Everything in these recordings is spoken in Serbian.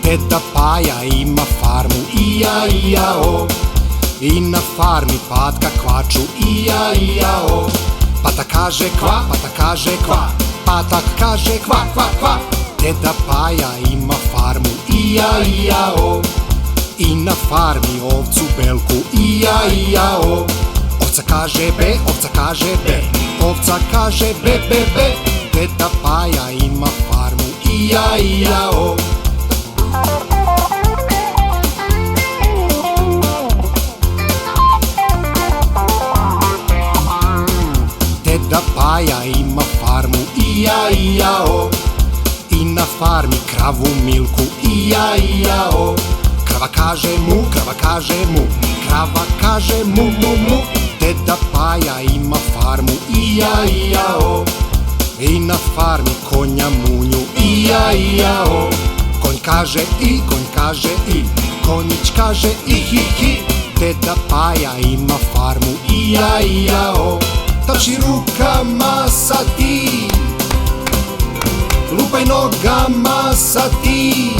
Deda Paja ima farmu, ija, ija, o. I na farmi patka kvaču, ija, ija, o. Patak kaže kva, patak kaže kva, patak kaže kva, kva, kva. Deda Paja ima farmu, ija, ija, o. I na farmi ovcu belku, ija, ija, o. Ovca kaže be, ovca kaže be, ovca kaže be, be, be. Deda Paja ima farmu, ija, ija, o. Deda Paja ima farmu, ija, ija, o. I na farmi kravu Milku, ija, ija, o. Krava kaže mu, krava kaže mu, krava kaže mu, mu, mu. Deda Paja ima farmu, ija, ija, o. I na farmi konja Munju, ija, ija, o. Konj kaže i, konj kaže i, konjić kaže i, hi, hi. Deda Paja ima farmu, ija, ija, o. Tapši rukama sa ti, lupaj nogama sa ti,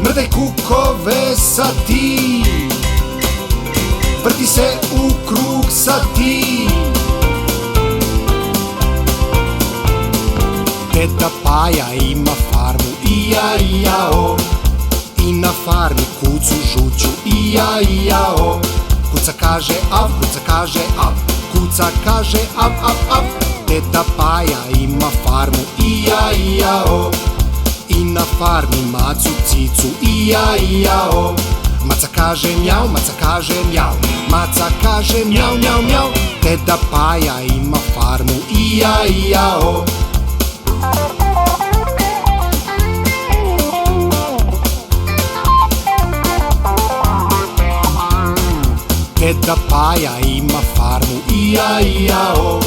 mrdaj kukove sa ti, vrti se u krug sa ti. Deda Paja ima farmu, ija, ija, o. I na farmi kucu žuću, ija, ija, o. Kuca kaže av, kuca kaže av, kuca kaže av, av, av. Deda Paja ima farmu, ija, ija, o. I na farmi macu cicu, ija, ija, o. Maca kaže mjau, maca kaže mjau, maca kaže mjau, mjau, mjau. Deda Paja ima farmu, ija, ija, o. Deda Paja ima farmu, ija, ija, o.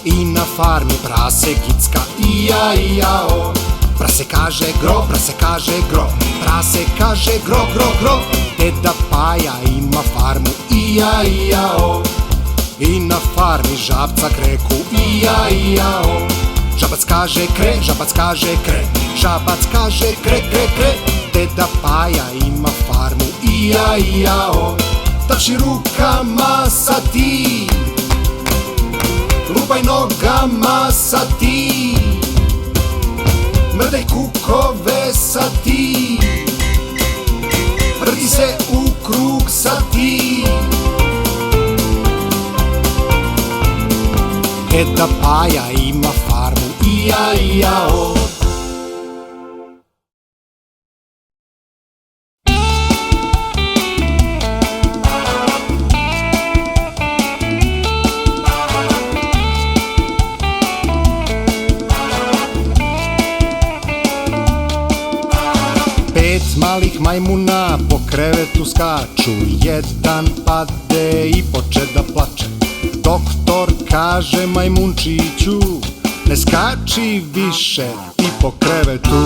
I na farmi prase gicka, ija, ija, o. Prase kaže gro, prase kaže gro, prase kaže gro, gro, gro. Deda Paja ima farmu, ija, ija, o. I na farmi žabca kreku, ija, ija, o. Žabac kaže kre, žabac kaže kre, žabac kaže kre, kre, kre. Deda Paja ima farmu, ija, ija, o. Tapši rukama sa ti, lupaj nogama sa ti, mrdaj kukove sa ti, vrti se u krug sa ti. Deda Paja ima farmu, ija, ija, o. Pet malih majmuna po krevetu skaču, jedan pade i poče da plače. Doktor kaže majmunčiću, ne skači više ti po krevetu.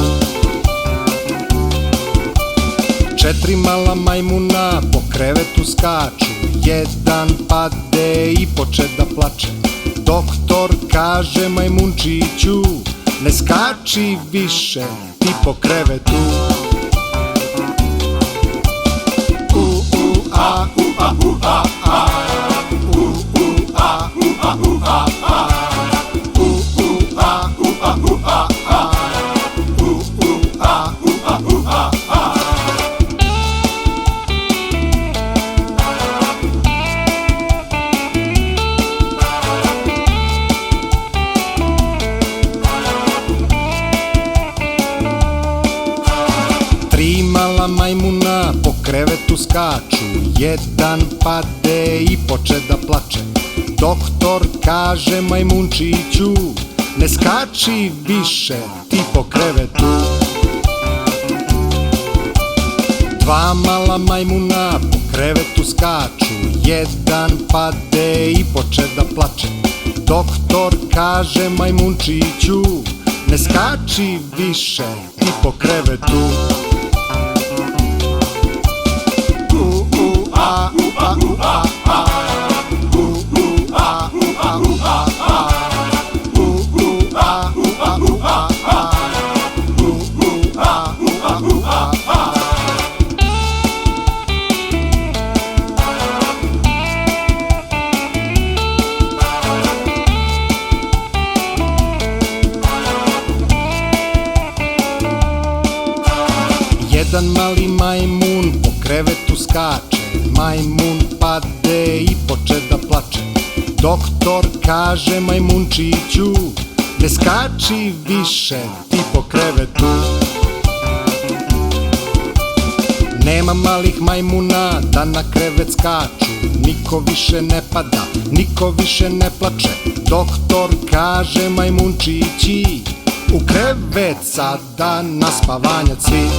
Četiri mala majmuna po krevetu skaču, jedan pade i poče da plače. Doktor kaže majmunčiću, ne skači više ti po krevetu. A, a, a, a. Tri mala majmuna po krevetu skaču, jedan pade i poče da plače. Doktor kaže majmunčiću, ne skači više ti po krevetu. Dva mala majmuna po krevetu skaču, jedan pade i poče da plače. Doktor kaže majmunčiću, ne skači više ti po krevetu. A, a, a, a. skače, majmun pade i poče da plače. Doktor kaže majmunčiću, ne skači više ti po krevetu. Nema malih majmuna da na krevet skaču, niko više ne pada, niko više ne plače. Doktor kaže majmunčići, u krevet sada na spavanjac svi.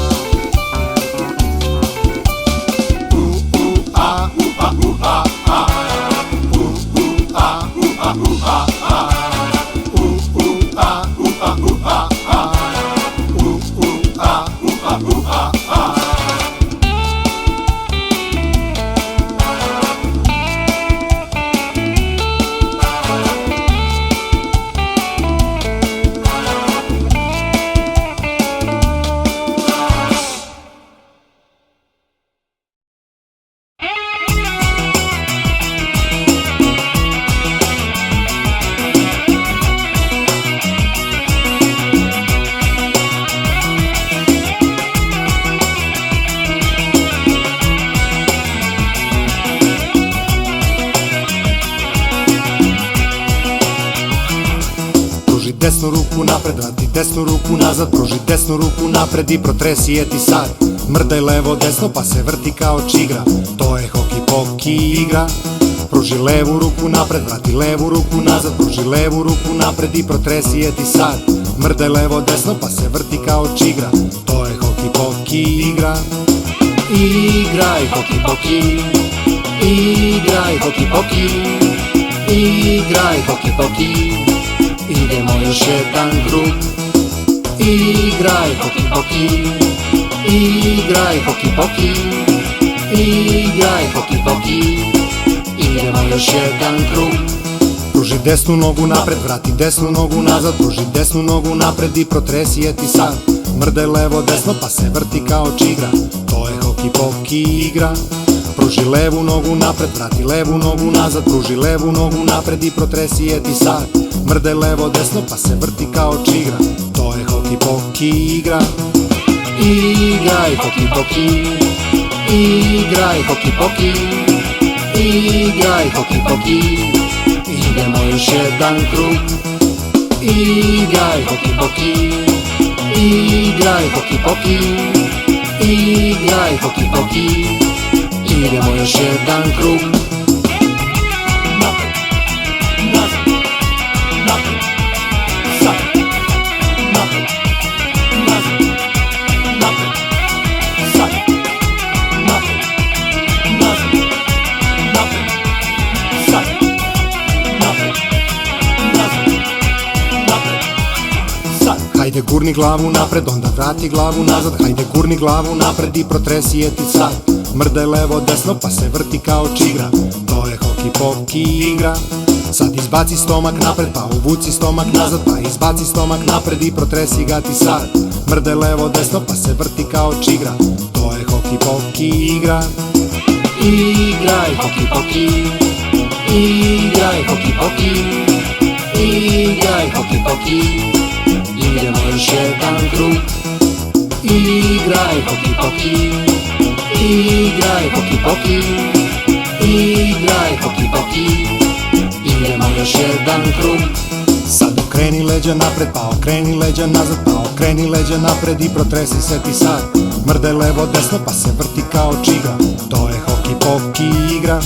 Desnu ruku napred, vrati desnu ruku nazad, pruži desnu ruku napred i protresi je ti sad. Mrdaj levo desno pa se vrti kao čigra, to je hoki poki igra. Pruži levu ruku napred, vrati levu ruku nazad, pruži levu ruku napred i protresi je ti sad. Mrdaj levo desno pa se vrti kao čigra, to je hoki poki igra. Igraj hoki poki, igraj hoki poki, igraj hoki poki. Idemo još jedan krug. Igraj hoki poki, igraj hoki poki, igraj hoki poki. Idemo još jedan krug. Pruži desnu nogu napred, vrati desnu nogu nazad, pruži desnu nogu napred i protresi je ti sad. Mrdaj levo desno pa se vrti kao čigra, to je hoki poki igra. Pruži levu nogu napred, vrati levu nogu nazad, pruži levu nogu napred i protresi je ti sad. Mrdaj levo desno pa se vrti kao čigra, to je hoki poki igra. Igraj hoki poki, igraj hoki poki, igraj hoki poki. Idemo još jedan krug. Igraj hoki poki, igraj hoki poki, igraj hoki poki. Idemo još jedan krug. Napred, nazad, napred, sad. Napred, nazad, napred, sad. Napred, nazad, napred, sad. Napred, nazad, napred, sad. Hajde gurni glavu napred, onda vrati glavu nazad. Hajde gurni glavu napred i protresi je ti sad. Mrdaj levo desno pa se vrti kao čigra, to je hoki poki igra. Sad izbaci stomak napred pa uvuci stomak nazad, pa izbaci stomak napred i protresi ga ti sad. Mrdaj levo desno pa se vrti kao čigra, to je hoki poki igra. Igraj hoki poki, igraj hoki poki, igraj hoki poki. Idemo još jedan krug. Igraj hoki poki, igraj hoki poki, igraj hoki poki. Idemo još jedan krug. Sad okreni leđa napred, pa okreni leđa nazad, pa okreni leđa napred i protresi se ti sad. Mrdaj levo desno pa se vrti kao čigra, to je hoki poki igra.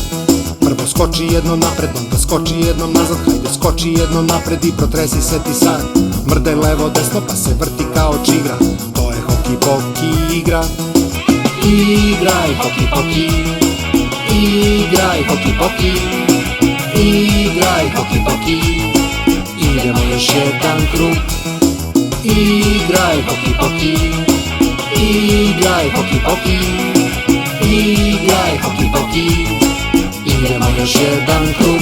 Prvo skoči jedno napred, onda skoči jedno nazad, hajde skoči jedno napred i protresi se ti sad. Mrdaj levo desno pa se vrti kao čigra, to je hoki poki igra. Igraj hoki poki, igraj hoki poki, igraj hoki poki. Idemo još jedan krug. Igraj hoki poki, igraj hoki poki, igraj hoki poki. Idemo još jedan krug.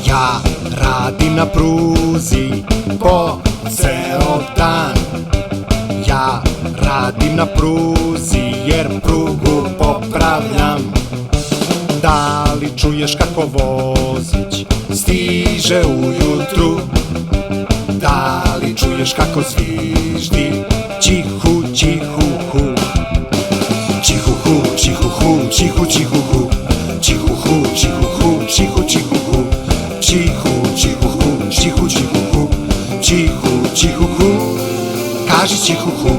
Ja radim na pruzi po ceo dan. Ja radim na pruzi jer prugu popravljam. Da li čuješ kako vozić stiže ujutru? Da li čuješ kako zviždi čihu, čihu, hu? Čihu, hu, čihu, hu, čihu, čihu, hu. Čihu, hu, čihu, hu, čihu, čihu, hu. Čihu, čihu, hu, čihu, čihu, hu. Čihu, čihu, hu. Kaži čihu, hu.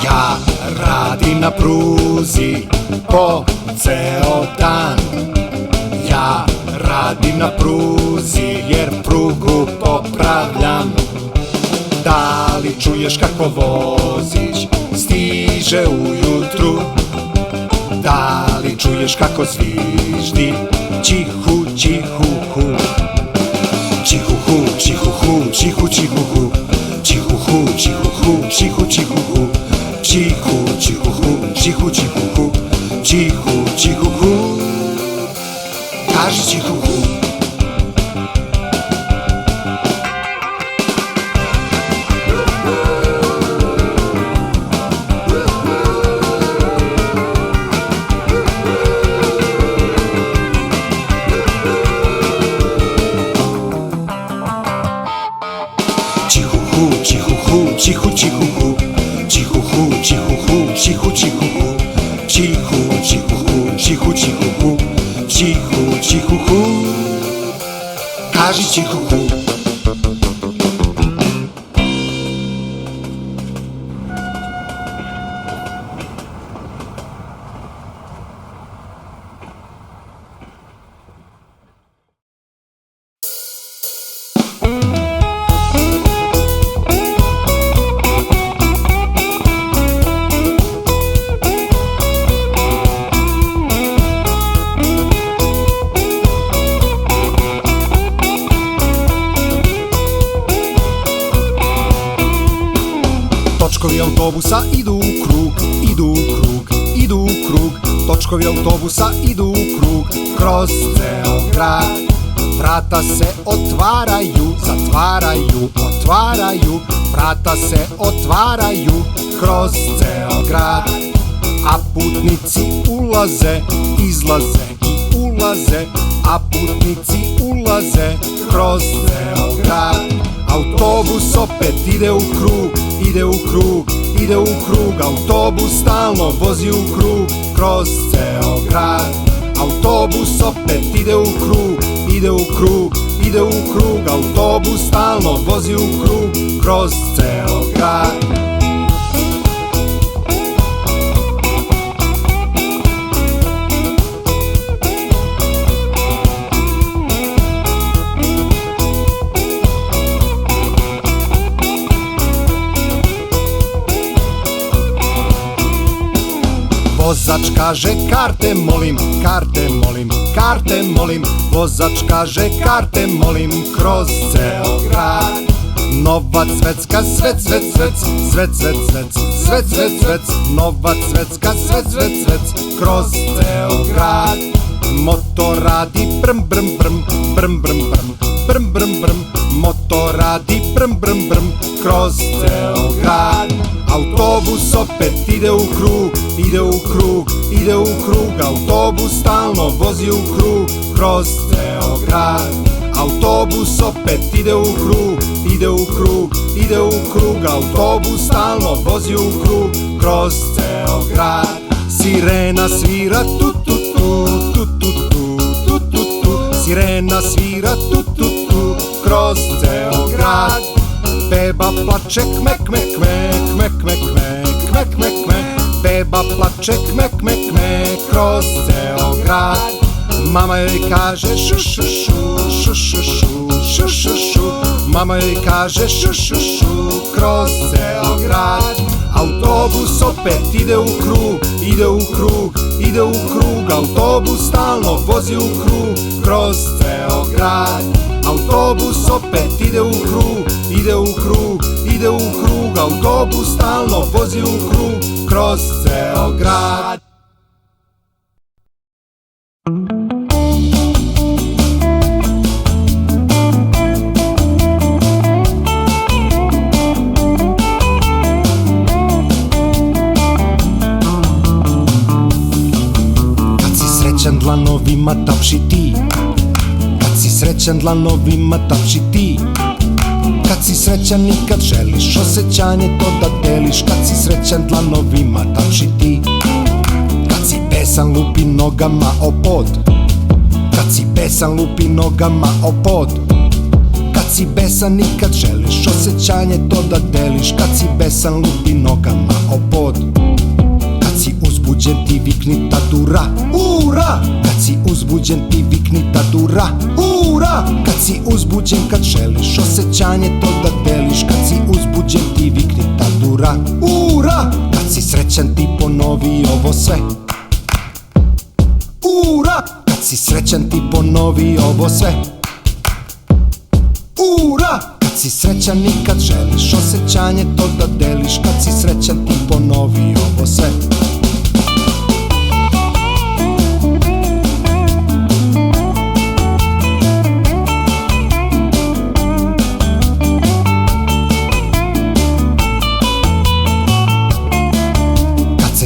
Ja radim na pruzi po ceo dan. Ja radim na pruzi jer prugu popravljam. Da li čuješ kako vozić stiže ujutru? Da li čuješ kako zviždi čihu, čihu, hu? Čihu, hu, čihu, hu, čihu, čihu, hu. Čihu, hu, čihu, hu, čihu, čihu, hu. Čihu, čihu, hu, čihu, čihu, hu. Čihu, čihu, hu. Kaži čihu, hu. Čihu, hu, čihu, hu, čihu, čihu, hu. Čihu, hu, čihu, hu, čihu, čihu, hu. Čihu, čihu, hu, čihu, čihu, hu. Čihu, čihu, hu. Kaži čihu, hu. Točkovi autobusa idu u krug, idu u krug, idu u krug. Točkovi autobusa idu u krug, kroz ceo grad. Vrata se otvaraju, zatvaraju, otvaraju. Vrata se otvaraju, kroz ceo grad. A putnici ulaze, izlaze i ulaze. A putnici ulaze, kroz ceo grad. Autobus opet ide u krug, ide u krug, ide u krug. Autobus stalno vozi u krug, kroz ceo grad. Autobus opet ide u krug, ide u krug, ide u krug. Autobus stalno vozi u krug, kroz ceo grad. Vozač kaže karte molim, karte molim, karte molim. Vozač kaže karte molim, kroz ceo grad. Nova cvecka, svec, svec, svec, svec, svec, svec, svec, svec, svec. Nova cvecka, svec, svec, svec, kroz ceo grad. Motor radi brm, brm, brm, brm, brm, brm, brm, brm, brm. Motor radi brm, brm, brm, kroz ceo grad. Autobus opet ide u krug, ide u krug, ide u krug. Autobus stalno vozi u krug, kroz ceo grad. Autobus opet ide u krug, ide u krug, ide u krug. Autobus stalno vozi u krug, kroz ceo grad. Sirena svira tu tu tu, tu tu tu, tu tu tu. Sirena svira tu tu tu, kroz ceo grad. Beba plače kme, kme, kme, kme, kme, kme, kme, kme, kme. Beba plače kme, kme, kme, kroz ceo grad. Mama joj kaže šu, šu, šu, šu, šu, šu, šu, šu, šu. Mama joj kaže šu, šu, šu, kroz ceo grad. Autobus opet ide u krug, ide u krug, ide u krug. Autobus stalno vozi u krug, kroz ceo grad. autobus opet ide u krug, ide u krug, ide u krug, autobus stalno vozi u krug kroz ceo grad. Srećan dlanovima tapši ti, kad si srećan dlanovima tapši ti, kad si srećan i kad želiš osjećanje to da deliš, kad si srećan dlanovima tapši ti, kad si besan lupi nogama o pod, kad si besan lupi nogama o pod, kad si besan i kad želiš osjećanje to da deliš, kad si besan lupi nogama o pod. Kad si uzbuđen ti vikni tadura, ura! Kad si uzbuđen ti vikni tadura, ura! Kad si uzbuđen kad želiš osjećanje to da deliš, kad si uzbuđen ti vikni tadura, ura! Kad si srećan ti ponovi ovo sve, ura! Kad si srećan ti ponovi ovo sve, ura! Kad si srećan i kad želiš osjećanje to da deliš, kad si srećan ti ponovi ovo sve.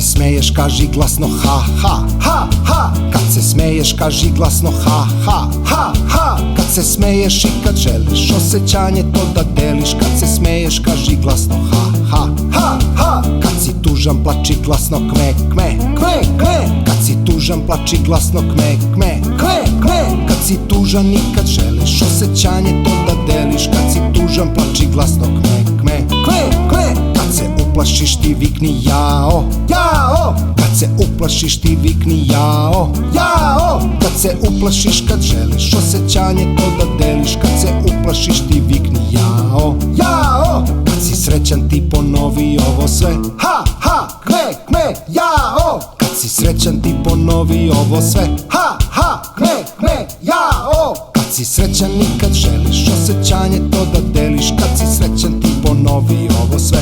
Smeješ kaži glasno ha ha ha ha, kad se smeješ kaži glasno ha ha ha ha, kad se smeješ i kad želiš osjećanje to da deliš, kad se smeješ kaži glasno ha ha ha ha, kad si tužan plači glasno kme kme kme kme, kad si tužan plači glasno kme kme kme kme, kad si tužan i kad želiš osjećanje to da deliš, kad si tužan plači glasno kme kme kme kme, kad se uplašiš ti vikni jao jao, kad se uplašiš ti vikni jao jao, kad se uplašiš kad želiš osjećanje to da deliš, kad se uplašiš ti vikni jao jao, kad si srećan ti ponovi ovo sve ha ha kme kme jao, kad si srećan ti ponovi ovo sve ha ha kme kme jao, kad si srećan i kad želiš osjećanje to da deliš, kad si srećan ti ponovi ovo sve.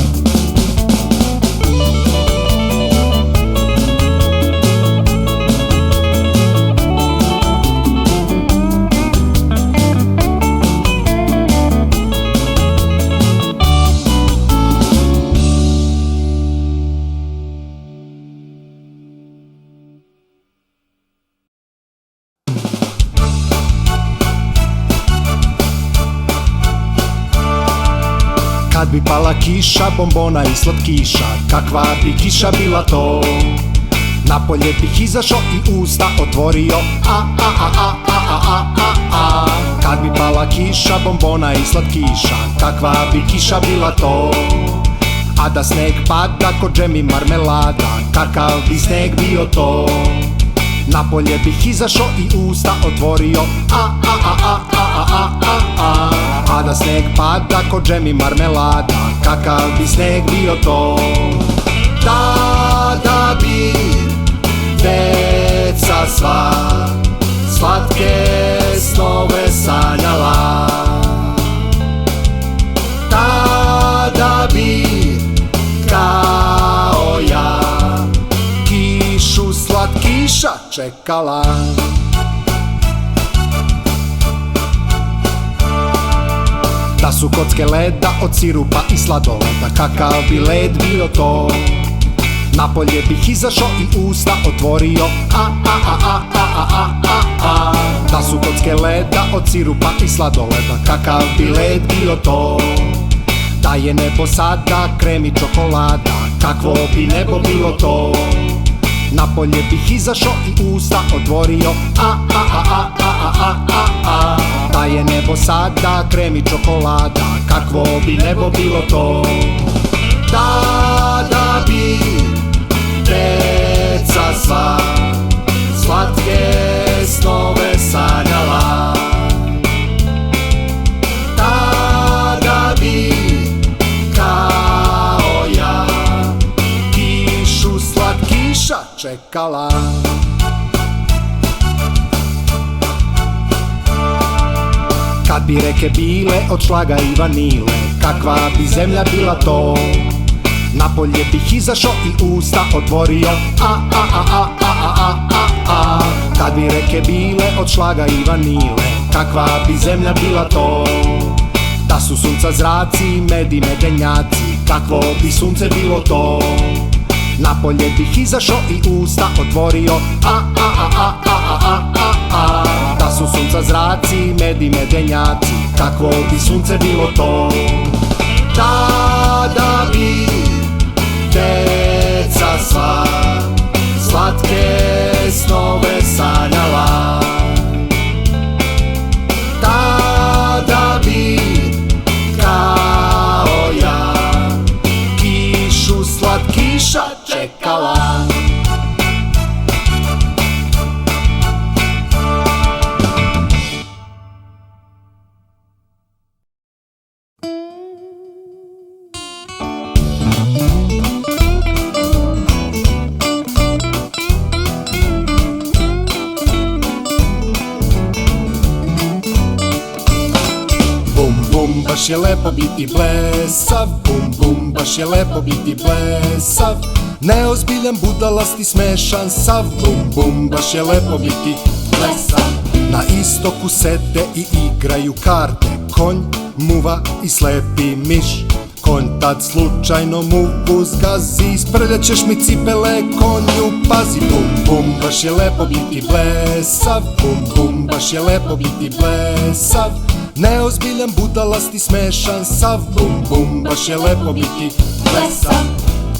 Kad bi pala kiša, bombona i slatkiša, kakva bi kiša bila to? Napolje bih izašao i usta otvorio, a a a a a a a a. Kad bi pala kiša, bombona i slatkiša, kakva bi kiša bila to? A da sneg pada ko džem i marmelada, kakav bi sneg bio to? Napolje bih izašao i usta otvorio, a a a a a a a a. A da sneg pada ko džem i marmelada, kakav bi sneg bio to? Da bi deca sva slatke snove sanjala, tada bi kao ja kišu slatkiša čekala. Da su kocke leda od sirupa i sladoleda, kakav bi led bio to? Napolje bih izašao i usta otvorio, a a a a a a a a. Da su kocke leda od sirupa i sladoleda, kakav bi led bio to? Da je nebo sada krem i čokolada, kakvo bi nebo bilo to? Napolje bih izašao i usta otvorio, a a a a a a a a. Da je nebo sada krem i čokolada, kakvo bi nebo bilo to? Da bi deca sva slatke snove sanjala, tada bi kao ja kišu slatkiša čekala. Kad bi reke bile od šlaga i vanile, kakva bi zemlja bila to. Napolje bih izašao i usta otvorio, Kad bi reke bile od šlaga i vanile, kakva bi zemlja bila to. Da su sunca zraci, med i medenjaci, kakvo bi sunce bilo to. Napolje bih izašao i usta otvorio, Da su sunca zraci, med i medenjaci, kakvo bi sunce bilo to. Tada bi deca sva slatke snove sanjala. Tada bi kao ja kišu slatkiša čekala. Baš je lepo biti blesav, bum bum, baš je lepo biti blesav. Neozbiljan, budalasti, smešan sav, bum bum, baš je lepo biti blesav. Na istoku sede i igraju karte, konj, muva i slepi miš. Konj tad slučajno muvu zgazi, sprljaćeš mi cipele, konju pazi. Bum bum, baš je lepo biti blesav, bum bum, baš je lepo biti blesav. Neozbiljan, budalasti, smešan sav, bum bum, baš je lepo biti blesav.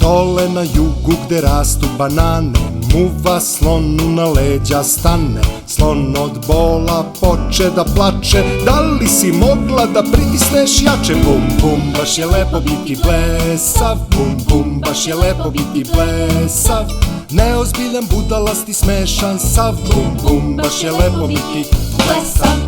Dole na jugu gde rastu banane, muva slonu na leđa stane. Slon od bola poče da plače, da li si mogla da pritisneš jače? Bum bum, baš je lepo biti blesav, bum bum, baš je lepo biti blesav. Neozbiljan, budalasti, smešan sav, bum bum, baš je lepo biti blesav.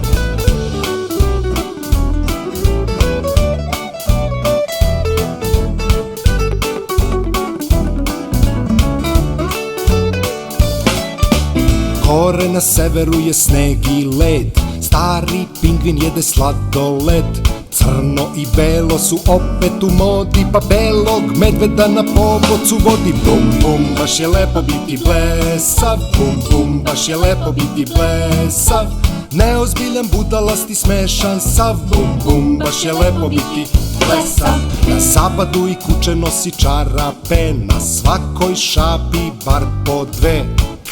Gore na severu je sneg i led, stari pingvin jede sladoled. Crno i belo su opet u modi, pa belog medveda na pobocu vodi. Bum bum, baš je lepo biti blesav, bum bum, baš je lepo biti blesav. Neozbiljan, budalasti, smešan sav, bum bum, baš je lepo biti blesav. Na zapadu i kuće nosi čarape, na svakoj šapi bar po dve.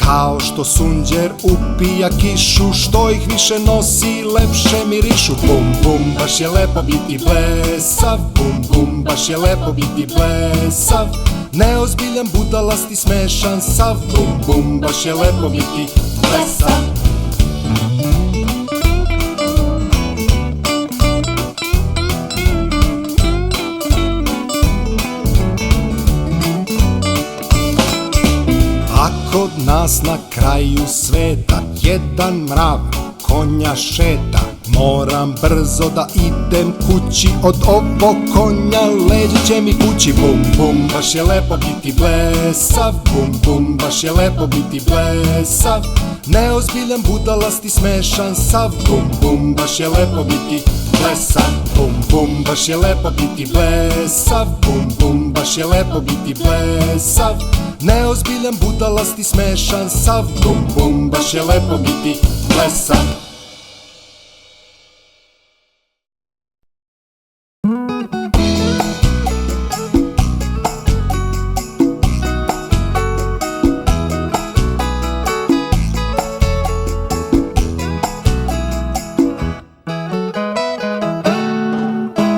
Kao što sunđer upija kišu, što ih više nosi, lepše mirišu. Bum bum, baš je lepo biti blesav, bum bum, baš je lepo biti blesav. Neozbiljan, budalasti, smešan sav, bum bum, baš je lepo biti blesav. Kod nas na kraju sveta jedan mrav konja šeta. Moram brzo da idem kući, od ovog konja leđe će mi kući. Bum bum, baš je lepo biti blesav, bum bum, baš je lepo biti blesav. Neozbiljan, budalasti, smešan sav, bum bum, baš je lepo biti blesav. Bum bum, baš je lepo biti blesav, bum bum, baš je lepo biti blesav. Neozbiljan, budalasti, smešan sav, bum bum, baš je lepo biti blesav.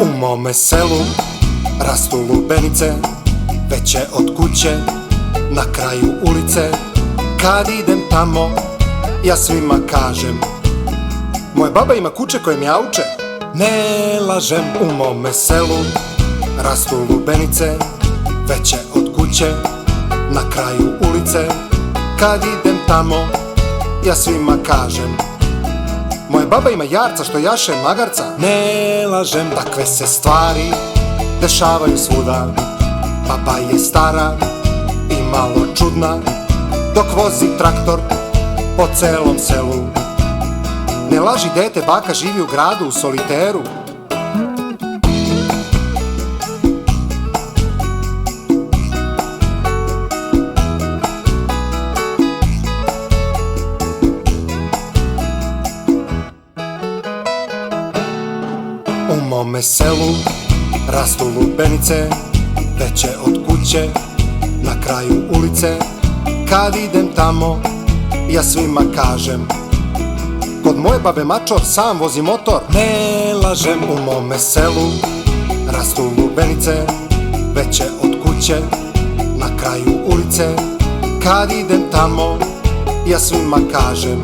U mome selu rastu lubenice, veće od kuće, na kraju ulice. Kad idem tamo, ja svima kažem, moja baba ima kuće koje mjauče. Ne lažem, u mome selu rastu lubenice, veće od kuće, na kraju ulice. Kad idem tamo, ja svima kažem, moja baba ima jarca što jaše magarca. Ne lažem, takve se stvari dešavaju svuda. Baba je stara i malo čudna, dok vozi traktor po celom selu. Ne laži dete, baka živi u gradu u soliteru. U mome selu rastu lubenice, veće od kuće, na kraju ulice. Kad idem tamo, ja svima kažem, kod moje babe mačor sam vozi motor. Ne lažem, u mome selu rastu lubenice, veće od kuće, na kraju ulice. Kad idem tamo, ja svima kažem,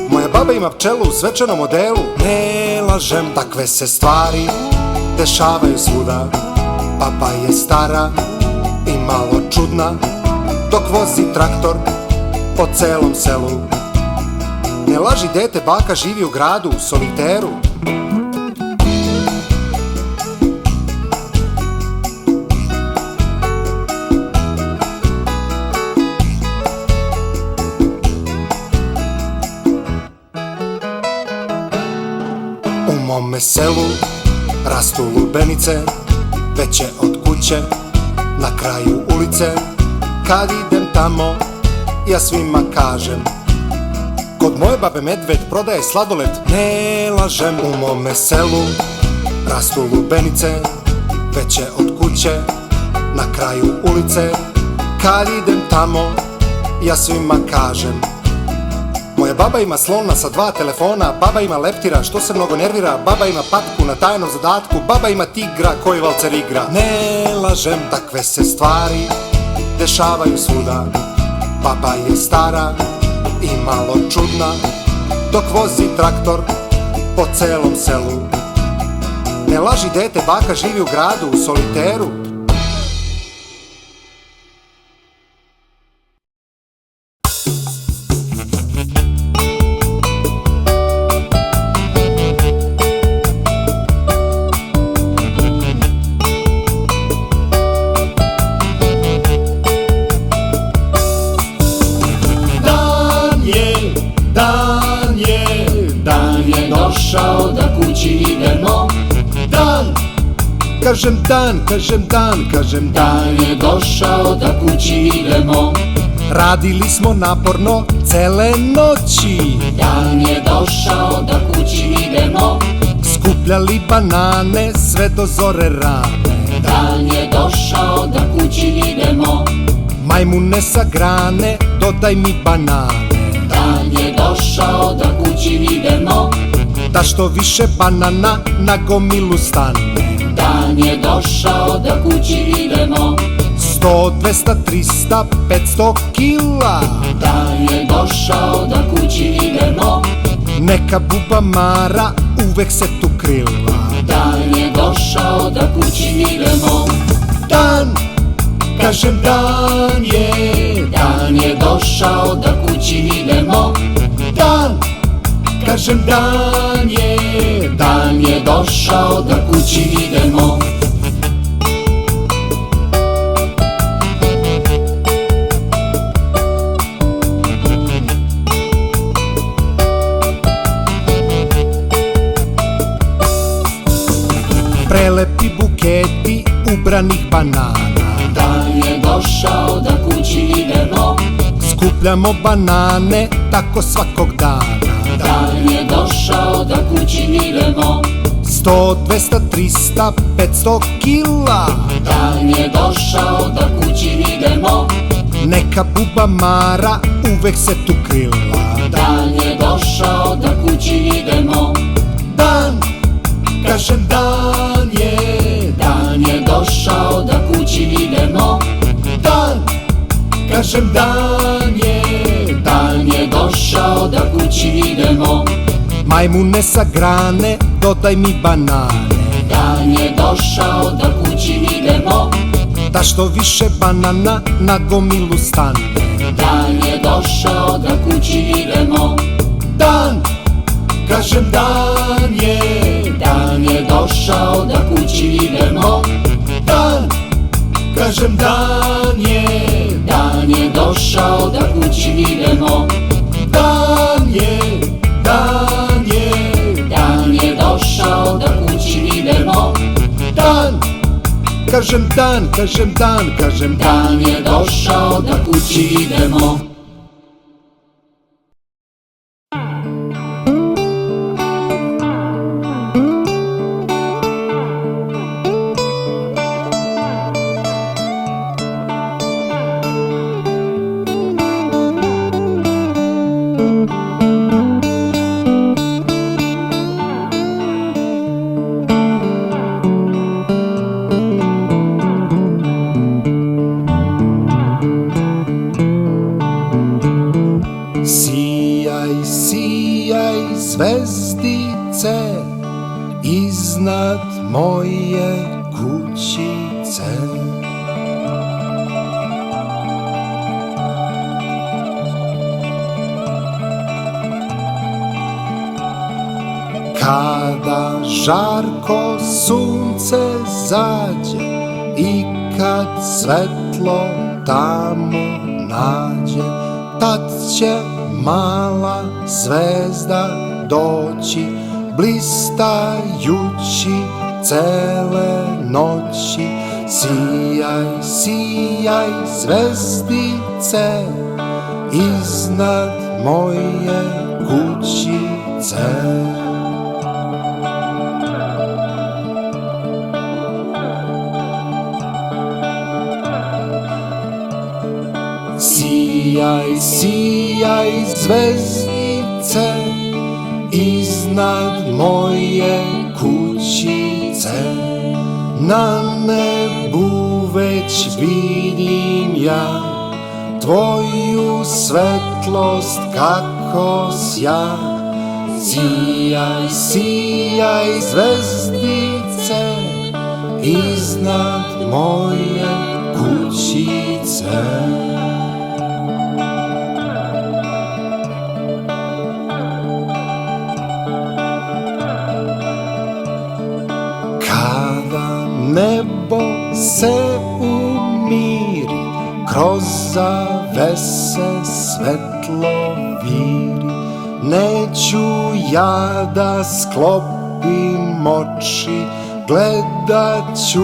moja baba ima pčelu u svečanom odelu. Ne lažem, takve se stvari dešavaju svuda. Baba je stara i malo čudna, dok vozi traktor po celom selu. Ne laži dete, baka živi u gradu u soliteru. U mome selu rastu lubenice, veće od kuće, na kraju ulice. Kad idem tamo, ja svima kažem, kod moje babe medved prodaje sladoled. Ne lažem, u mome selu rastu lubenice, veće od kuće, na kraju ulice. Kad idem tamo, ja svima kažem, moja baba ima slona sa 2 telefona, baba ima leptira što se mnogo nervira, baba ima patku na tajnom zadatku, baba ima tigra koji valcer igra. Ne lažem, takve se stvari dešavaju svuda. Baba je stara i malo čudna, dok vozi traktor po celom selu. Ne laži dete, baka živi u gradu u soliteru. Dan je došao da kući idemo. Kažem dan, kažem dan. Dan je došao da kući idemo. Radili smo naporno cele noći. Dan je došao da kući idemo. Skupljali banane sve do zore rane. Dan je došao da kući idemo. Majmune sa grane, dodaj mi banane. Dan je došao da kući idemo. Da što više banana na gomilu stane. Dan je došao da kući idemo. 100, 200, 300, 500 kila. Dan je došao da kući idemo. Neka buba Mara uvek se tu krila. Dan je došao da kući idemo. Dan, kažem dan je. Dan je došao da kući idemo. Dan, kažem dan je. Dan je došao da kući idemo. Prelepi buketi ubranih banana. Dan je došao da kući idemo. Skupljamo banane tako svakog dana. Dan je došao da kući idemo. 100, 200, 300, 500 kila. Dan je došao da kući idemo. Neka buba Mara uvek se tu krila. Dan je došao da kući idemo. Dan, kažem dan je. Dan je došao da kući idemo. Dan, kažem dan je. Dan je došao da kući idemo. Majmune sa grane, dodaj mi banane. Dan je došao da kući idemo. Da što više banana na gomilu stane. Dan je došao da kući idemo. Dan, kažem dan je. Dan je došao da kući idemo. Dan, kažem dan je. Dan je došao da kući idemo. Dan je, dan Kažem dan, kažem dan, kažem Dan je došao da kući idemo. Sijaj, sijaj, zvezdice iznad moje kućice. Kada žarko sunce zađe i kad svetlo tamo nađe, tad će mala zvezda doći, blistajući cele noći. Sijaj, sijaj, zvezdice iznad moje kućice. Sijaj, sijaj, zvezdice iznad moje kućice. Na nebu već vidim ja tvoju svetlost kako sja. Sijaj, sijaj, zvezdice iznad moje kućice. Kada nebo se umiri, kroz zavese svetlo viri, neću ja da sklopim oči, gledat ću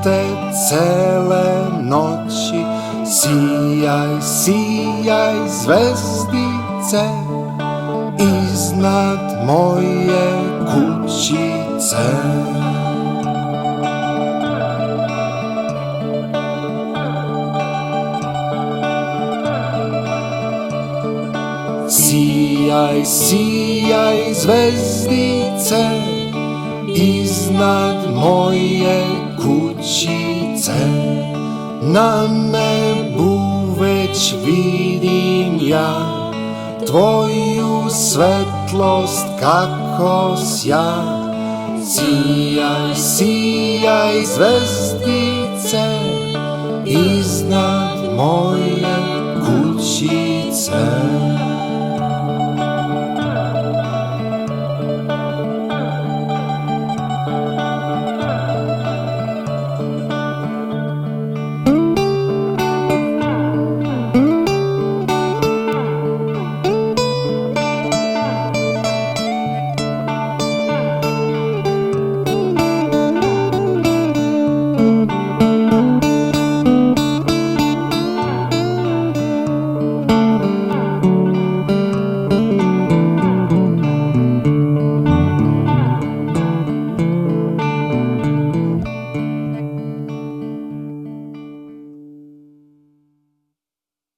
te cele noći. Sijaj, sijaj, zvezdice iznad moje kućice. Sijaj, sijaj, zvezdice iznad moje kućice. Na nebu već vidim ja tvoju svetlost kako sja. Sijaj, sijaj, zvezdice iznad moje kućice.